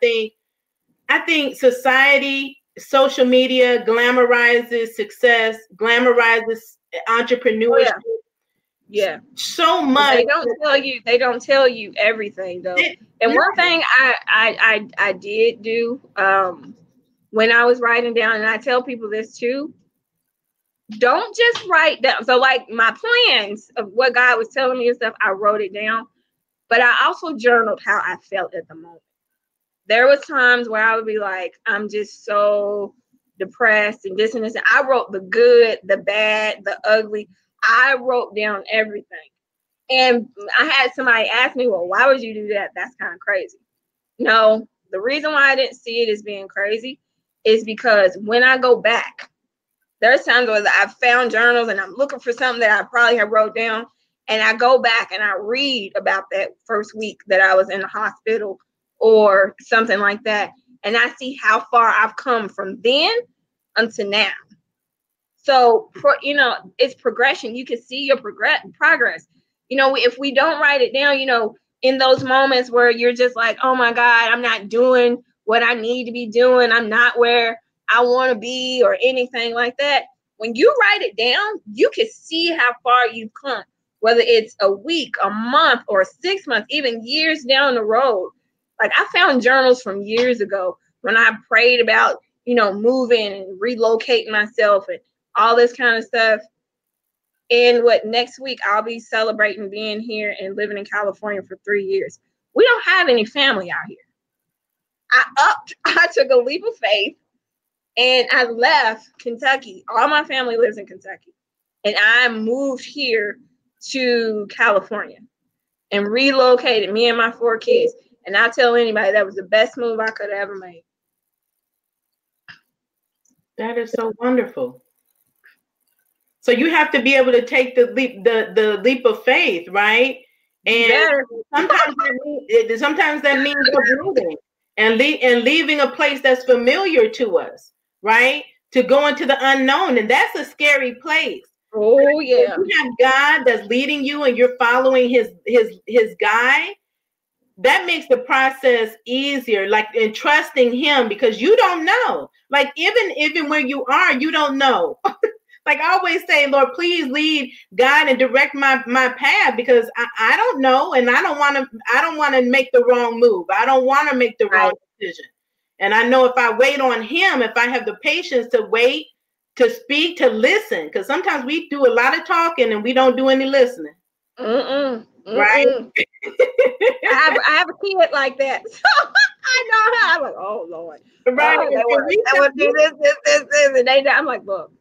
think society, social media glamorizes success, glamorizes entrepreneurship. Yeah. So much. They don't tell you everything though. And one thing I did do when I was writing down, and I tell people this too, don't just write down. So like my plans of what God was telling me and stuff, I wrote it down, but I also journaled how I felt at the moment. There was times where I would be like, I'm just so depressed and this and this. And I wrote the good, the bad, the ugly. I wrote down everything. And I had somebody ask me, well, why would you do that? That's kind of crazy. No, the reason why I didn't see it as being crazy is because when I go back, there's times where I've found journals and I'm looking for something that I probably have wrote down. And I go back and I read about that first week that I was in the hospital or something like that. And I see how far I've come from then until now. So, it's progression. You can see your progress. If we don't write it down, in those moments where you're just like, oh my God, I'm not doing what I need to be doing. I'm not where I want to be or anything like that. When you write it down, you can see how far you've come, whether it's a week, a month, or 6 months, even years down the road. Like I found journals from years ago when I prayed about, moving and relocating myself and all this kind of stuff. And next week I'll be celebrating being here and living in California for 3 years. We don't have any family out here. I took a leap of faith and I left Kentucky. All my family lives in Kentucky. And I moved here to California and relocated, me and my 4 kids. And I tell anybody that was the best move I could have ever made. That is so wonderful. So you have to be able to take the leap of faith, right? And sometimes that means uprooting and leaving a place that's familiar to us, right? To go into the unknown, and that's a scary place. Oh yeah. If you have God that's leading you and you're following his guide, that makes the process easier, like in trusting him, because you don't know. Like even where you are, you don't know. Like I always say, Lord, please lead, guide, and direct my path, because I don't know, and I don't want to make the wrong move. I don't want to make the wrong decision. And I know if I wait on him, if I have the patience to wait, to speak, to listen, because sometimes we do a lot of talking and we don't do any listening. Right? I have a kid like that. So I know how. I'm like, oh Lord. Right. Oh, they would do this. And I'm like, look,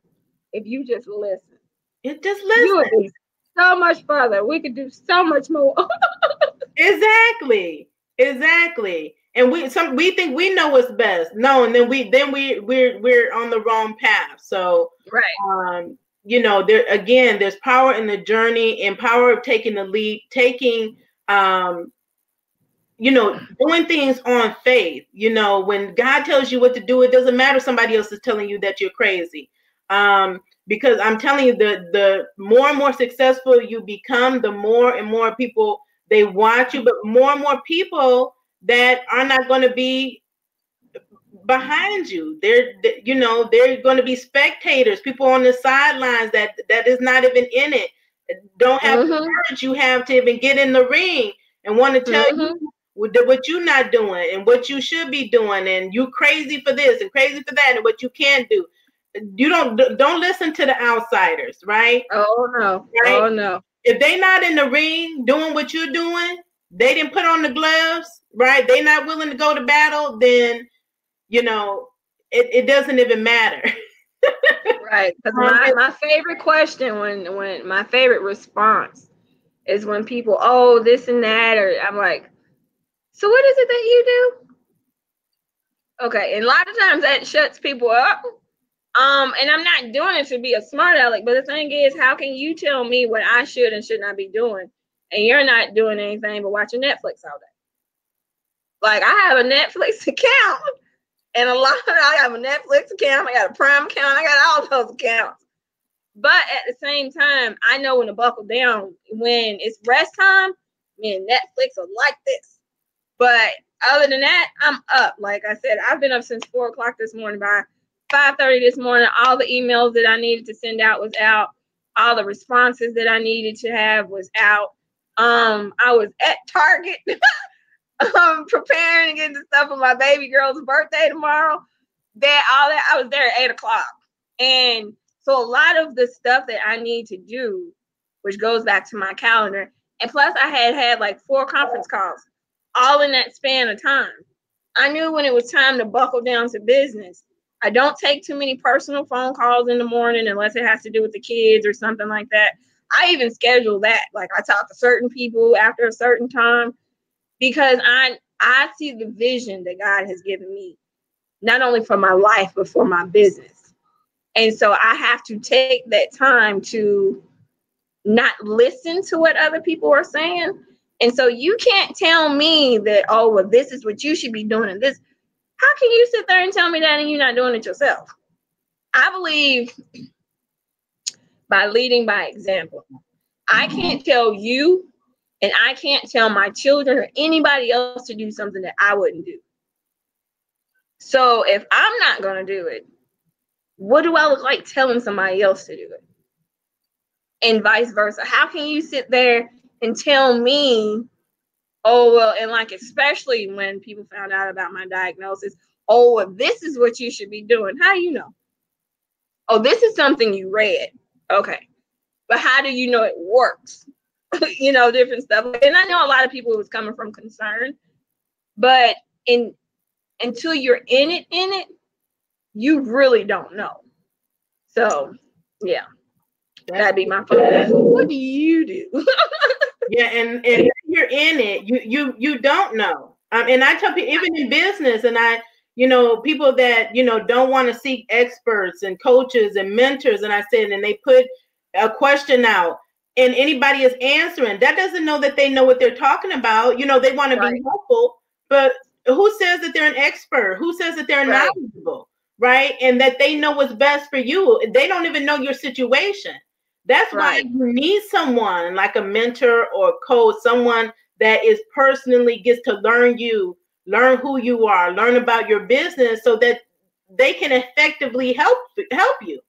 if you just listen. You would be so much further. We could do so much more. Exactly. And we think we know what's best. No, and then we're on the wrong path. So right. There's power in the journey and power of taking the leap, doing things on faith. When God tells you what to do, it doesn't matter if somebody else is telling you that you're crazy. Because I'm telling you, the more and more successful you become, the more and more people, they watch you, but more and more people that are not going to be behind you. They're going to be spectators, people on the sidelines that is not even in it, don't have the courage you have to even get in the ring and want to tell you what you're not doing and what you should be doing, and you crazy for this and crazy for that and what you can't do. You don't listen to the outsiders, right? Oh no. Right? Oh no. If they not in the ring doing what you're doing, they didn't put on the gloves, right? They're not willing to go to battle, then it doesn't even matter. Right. Because my favorite question, when my favorite response is when people, oh, this and that, or I'm like, so what is it that you do? Okay. And a lot of times that shuts people up. And I'm not doing it to be a smart aleck, but the thing is, how can you tell me what I should and should not be doing, and you're not doing anything but watching Netflix all day? Like, I have a Netflix account, and I have a Netflix account, I got a Prime account, I got all those accounts. But at the same time, I know when to buckle down. When it's rest time, me and Netflix are like this. But other than that, I'm up. Like I said, I've been up since 4 o'clock this morning. By 5:30 this morning, all the emails that I needed to send out was out. All the responses that I needed to have was out. I was at Target preparing to get the stuff for my baby girl's birthday tomorrow. I was there at 8 o'clock. And so a lot of the stuff that I need to do, which goes back to my calendar, and plus I had like 4 conference calls, all in that span of time. I knew when it was time to buckle down to business. I don't take too many personal phone calls in the morning unless it has to do with the kids or something like that. I even schedule that. Like, I talk to certain people after a certain time because I see the vision that God has given me, not only for my life, but for my business. And so I have to take that time to not listen to what other people are saying. And so you can't tell me that, oh, well, this is what you should be doing. And this, how can you sit there and tell me that and you're not doing it yourself? I believe by leading by example. I can't tell you, and I can't tell my children or anybody else to do something that I wouldn't do. So if I'm not going to do it, what do I look like telling somebody else to do it? And vice versa. How can you sit there and tell me, oh, well, and like, especially when people found out about my diagnosis, oh, well, this is what you should be doing. How do you know? Oh, this is something you read. Okay. But how do you know it works? You know, different stuff. And I know a lot of people was coming from concern, but until you're in it, you really don't know. So, yeah. That'd be my focus. What do you do? Yeah, and if you're in it, you don't know. And I tell people, even in business, and people that don't want to seek experts and coaches and mentors, and I said, and they put a question out, and anybody is answering, that doesn't know that they know what they're talking about. They want to be helpful, but who says that they're an expert? Who says that they're knowledgeable, right? And that they know what's best for you? They don't even know your situation. That's why you need someone like a mentor or coach, someone that is personally gets to learn you, learn who you are, learn about your business, so that they can effectively help you.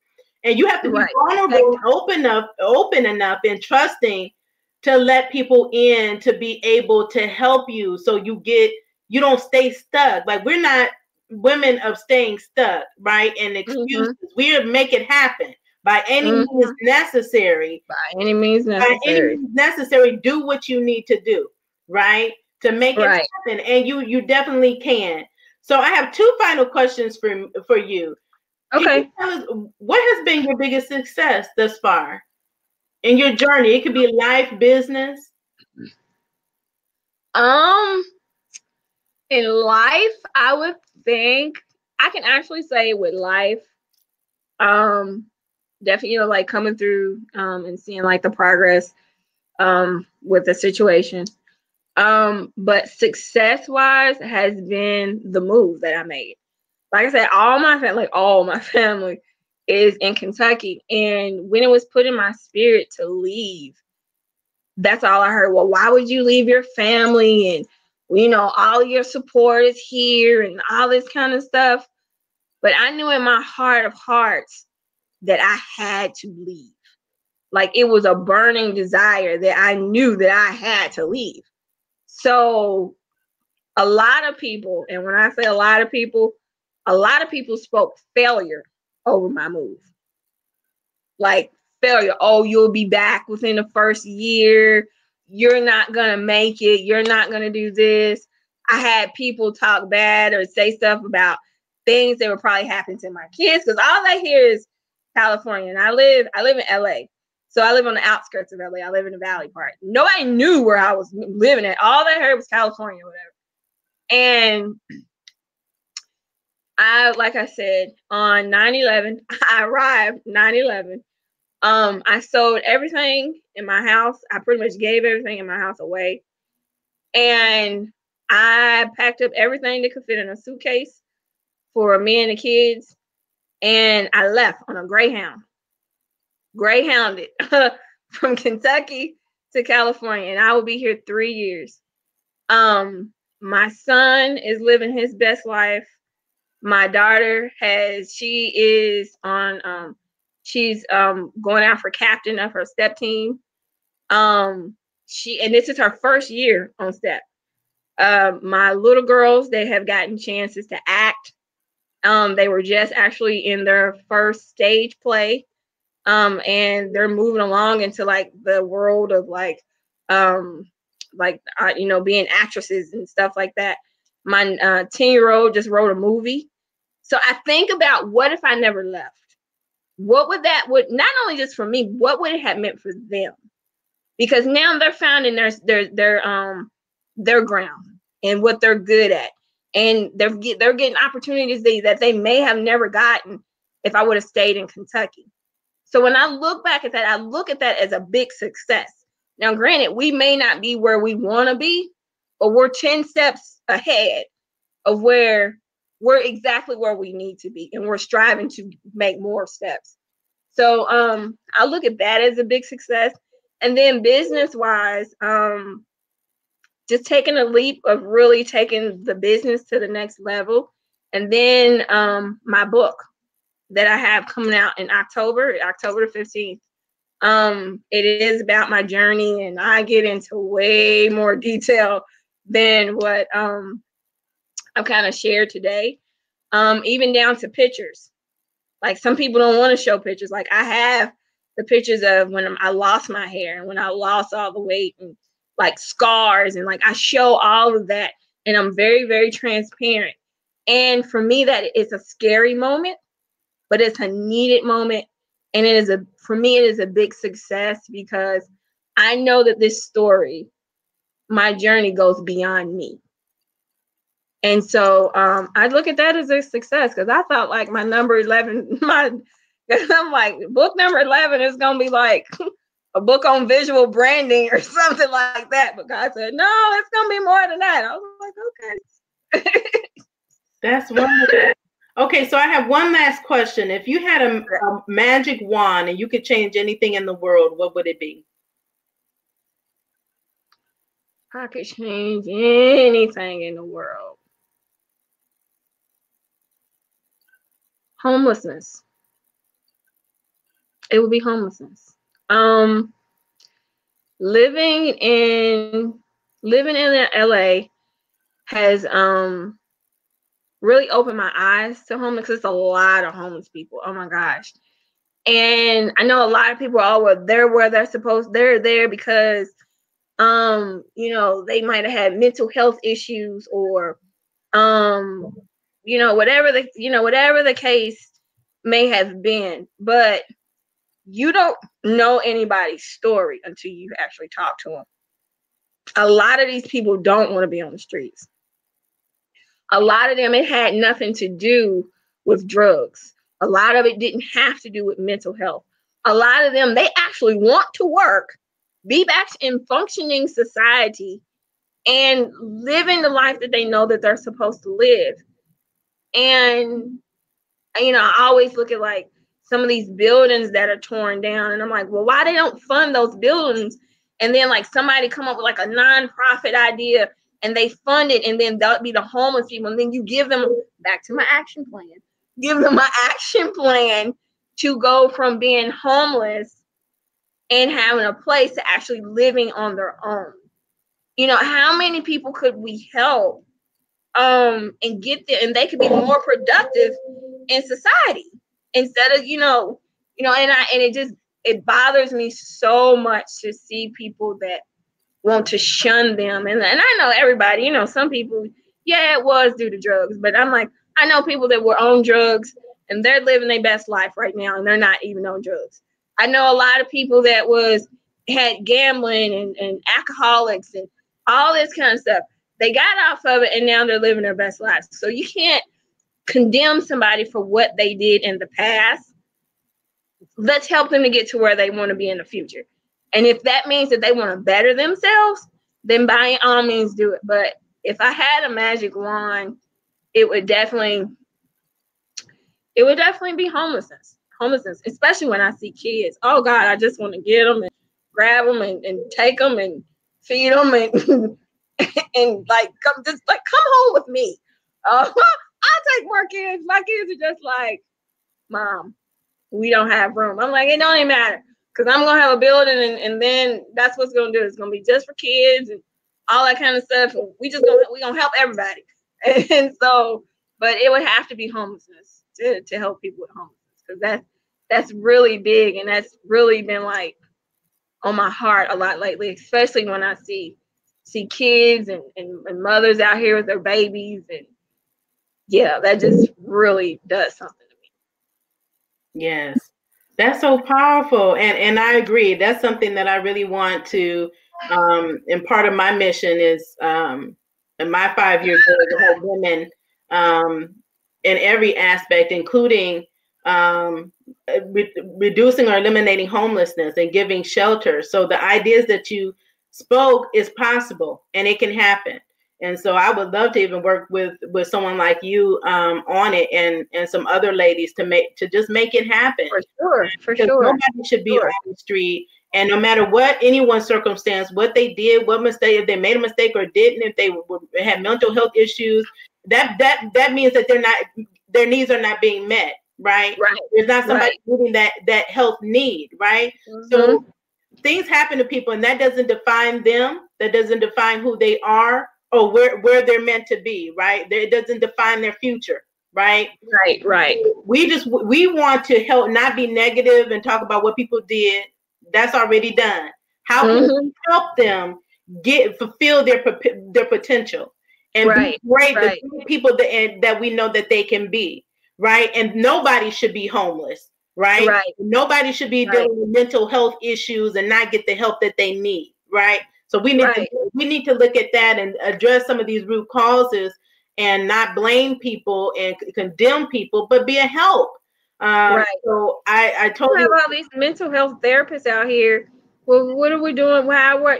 And you have to be vulnerable, open enough, and trusting to let people in to be able to help you, so you don't stay stuck. Like, we're not women of staying stuck, right? And excuses. We make it happen. By any means necessary. By any means necessary. Do what you need to do, right? To make it happen. And you definitely can. So I have 2 final questions for you. Okay. Can you tell us, what has been your biggest success thus far in your journey? It could be life, business. In life, I would think I can actually say with life, definitely, like, coming through and seeing like the progress with the situation. But success wise has been the move that I made. Like I said, all my family is in Kentucky. And when it was put in my spirit to leave, that's all I heard. Well, why would you leave your family? And all your support is here and all this kind of stuff. But I knew in my heart of hearts that I had to leave. Like, it was a burning desire that I knew that I had to leave. So a lot of people, and when I say a lot of people spoke failure over my move. Like, failure. Oh, you'll be back within the first year. You're not going to make it. You're not going to do this. I had people talk bad or say stuff about things that would probably happen to my kids, because all I hear is California, and I live in LA. So I live on the outskirts of LA. I live in the valley part. Nobody knew where I was living at. All they heard was California or whatever. And like I said, on 9/11, I arrived 9/11. I sold everything in my house. I pretty much gave everything in my house away. And I packed up everything that could fit in a suitcase for me and the kids, and I left on a Greyhounded from Kentucky to California, and I will be here 3 years. My son is living his best life. My daughter she's going out for captain of her step team. And this is her first year on step. My little girls, they have gotten chances to act. They were just actually in their first stage play. And they're moving along into like the world of being actresses and stuff like that. My 10-year-old just wrote a movie. So I think about, what if I never left? What would not only just for me, what would it have meant for them? Because now they're finding their ground and what they're good at, and they're getting opportunities that they may have never gotten if I would have stayed in Kentucky. So when I look back at that, I look at that as a big success. Now, granted, we may not be where we want to be, but we're 10 steps ahead of where we're exactly where we need to be, and we're striving to make more steps. So I look at that as a big success. And then business-wise, just taking a leap of really taking the business to the next level. And then my book that I have coming out in October the 15th. It is about my journey, and I get into way more detail than what I've kind of shared today, even down to pictures. Like, some people don't want to show pictures. Like, I have the pictures of when I lost my hair and when I lost all the weight and like scars, and like I show all of that, and I'm very, very transparent. And for me, that is a scary moment, but it's a needed moment. And for me, it is a big success, because I know that this story, my journey, goes beyond me. And so I look at that as a success, because I thought like my number 11, I'm like, book number 11 is going to be like a book on visual branding or something like that. But God said, no, it's going to be more than that. I was like, okay. That's wonderful. Okay, so I have one last question. If you had a magic wand and you could change anything in the world, what would it be? I could change anything in the world. Homelessness. It would be homelessness. Living in LA has really opened my eyes to homeless. There's a lot of homeless people. Oh my gosh. And I know a lot of people are where they're supposed. They're there because they might have had mental health issues, or whatever the case may have been. But you don't know anybody's story until you actually talk to them. A lot of these people don't want to be on the streets. A lot of them, it had nothing to do with drugs. A lot of it didn't have to do with mental health. A lot of them, they actually want to work, be back in functioning society, and living the life that they know that they're supposed to live. And, I always look at like some of these buildings that are torn down, and I'm like, well, why they don't fund those buildings? And then like somebody come up with like a nonprofit idea, and they fund it, and then that'll be the homeless people. And then you give them, back to my action plan, give them an action plan to go from being homeless and having a place to actually living on their own. How many people could we help and get there, and they could be more productive in society instead of, it bothers me so much to see people that want to shun them. And I know everybody, some people, yeah, it was due to drugs, but I'm like, I know people that were on drugs and they're living their best life right now, and they're not even on drugs. I know a lot of people that had gambling and alcoholics and all this kind of stuff. They got off of it, and now they're living their best lives. So you can't condemn somebody for what they did in the past. Let's help them to get to where they want to be in the future. And if that means that they want to better themselves, then by all means do it. But if I had a magic wand, it would definitely be homelessness. Homelessness, especially when I see kids. Oh God, I just want to get them and grab them and take them and feed them and and like come home with me. I'll take more kids. My kids are just like, Mom, we don't have room. I'm like, it don't even matter, because I'm gonna have a building and then that's what's gonna do. It's gonna be just for kids and all that kind of stuff. We gonna help everybody. And so, but it would have to be homelessness to help people with homelessness, because that's really big, and that's really been like on my heart a lot lately, especially when I see kids and mothers out here with their babies, and yeah, that just really does something to me. Yes, that's so powerful, and I agree. That's something that I really want to, and part of my mission is, in my 5-year goal, to help women in every aspect, including reducing or eliminating homelessness and giving shelter. So the ideas that you spoke is possible, and it can happen. And so I would love to even work with someone like you on it, and some other ladies to just make it happen. For sure. Nobody should be on the street, and no matter what anyone's circumstance, what they did, what mistake, if they made a mistake or didn't, if they had mental health issues, that means that their needs are not being met. Right. There's not somebody meeting that health need. Right. Mm-hmm. So things happen to people, and that doesn't define them. That doesn't define who they are or where they're meant to be. Right. It doesn't define their future. Right. Right. We want to help, not be negative and talk about what people did. That's already done. How can we help them fulfill their potential and be great, the people that we know that they can be. Right. And nobody should be homeless. Right. Nobody should be dealing with mental health issues and not get the help that they need. Right. So we need to look at that and address some of these root causes, and not blame people and condemn people, but be a help. So I totally have all these mental health therapists out here. Well, what are we doing? How are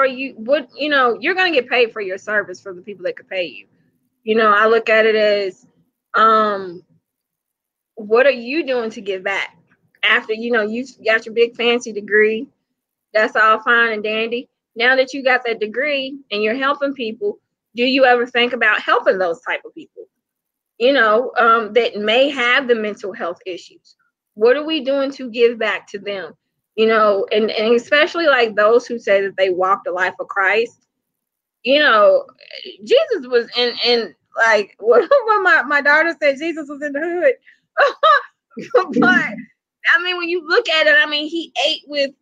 you? You're going to get paid for your service from the people that could pay you. I look at it as, what are you doing to give back after, you got your big fancy degree? That's all fine and dandy. Now that you got that degree and you're helping people, do you ever think about helping those type of people, that may have the mental health issues? What are we doing to give back to them? And especially like those who say that they walk the life of Christ. Jesus was in like what my daughter said, Jesus was in the hood. But I mean, when you look at it, he ate with,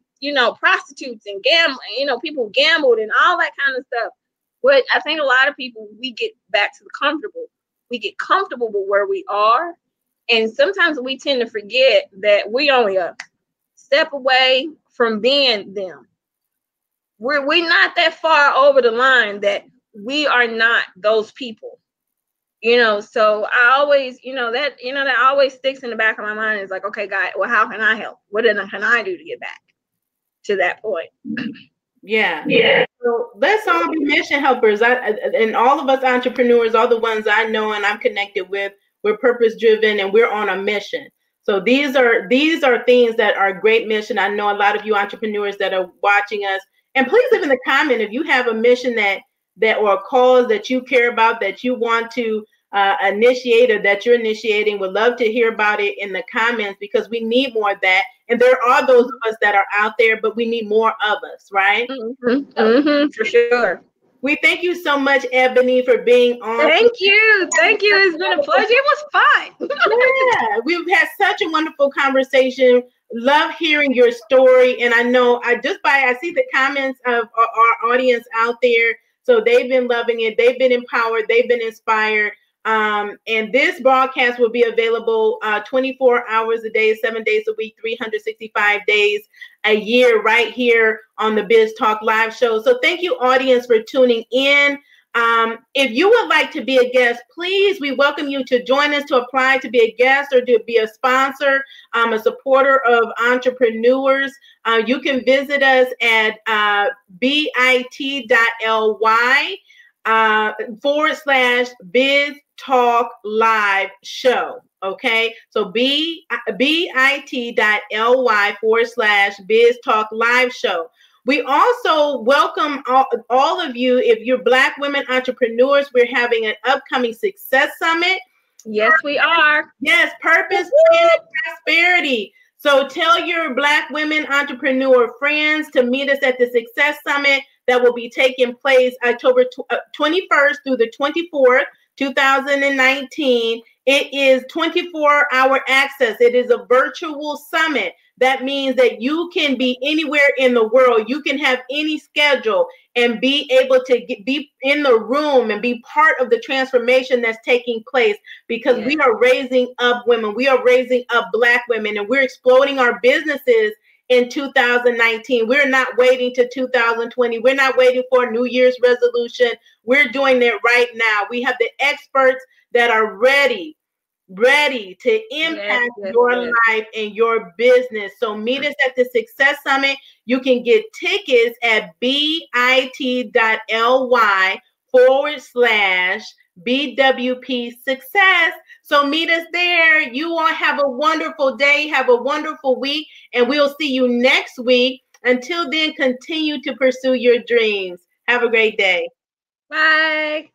prostitutes and gambling, people gambled and all that kind of stuff. But I think a lot of people, we get back to the comfortable. We get comfortable with where we are. And sometimes we tend to forget that we only a step away from being them. We're not that far over the line that we are not those people. So I always, that always sticks in the back of my mind, is like, okay, God, well, how can I help? What can I do to get back to that point? Yeah. So let's all be mission helpers. And all of us entrepreneurs, all the ones I know and I'm connected with, we're purpose driven and we're on a mission. So these are things that are a great mission. I know a lot of you entrepreneurs that are watching us, and please leave in the comment if you have a mission that or a cause that you care about, that you want to initiate, or that you're initiating. Would love to hear about it in the comments, because we need more of that. And there are those of us that are out there, but we need more of us, right? For sure. We thank you so much, Ebony, for being on. Thank you. It's been a pleasure. It was fun. Yeah, we've had such a wonderful conversation. Love hearing your story. And I know I see the comments of our audience out there. So they've been loving it. They've been empowered. They've been inspired. And this broadcast will be available 24 hours a day, 7 days a week, 365 days a year, right here on the Biz Talk Live show. So thank you, audience, for tuning in. If you would like to be a guest, please, we welcome you to join us, to apply to be a guest or to be a sponsor, a supporter of entrepreneurs. You can visit us at bit.ly. /Biz Talk Live Show. Okay, so bit.ly/Biz Talk Live Show. We also welcome all of you. If you're Black women entrepreneurs, we're having an upcoming Success Summit. Yes, we are. Yes, Purpose and Prosperity. So tell your Black women entrepreneur friends to meet us at the Success Summit that will be taking place October 21st through the 24th, 2019. It is 24-hour access. It is a virtual summit. That means that you can be anywhere in the world. You can have any schedule and be able to be in the room and be part of the transformation that's taking place, because we are raising up women. We are raising up Black women, and we're exploding our businesses in 2019. We're not waiting to 2020. We're not waiting for a New Year's resolution. We're doing it right now. We have the experts that are ready to impact your life and your business. So meet us at the Success Summit. You can get tickets at bit.ly/BWP Success. So meet us there. You all have a wonderful day. Have a wonderful week. And we'll see you next week. Until then, continue to pursue your dreams. Have a great day. Bye.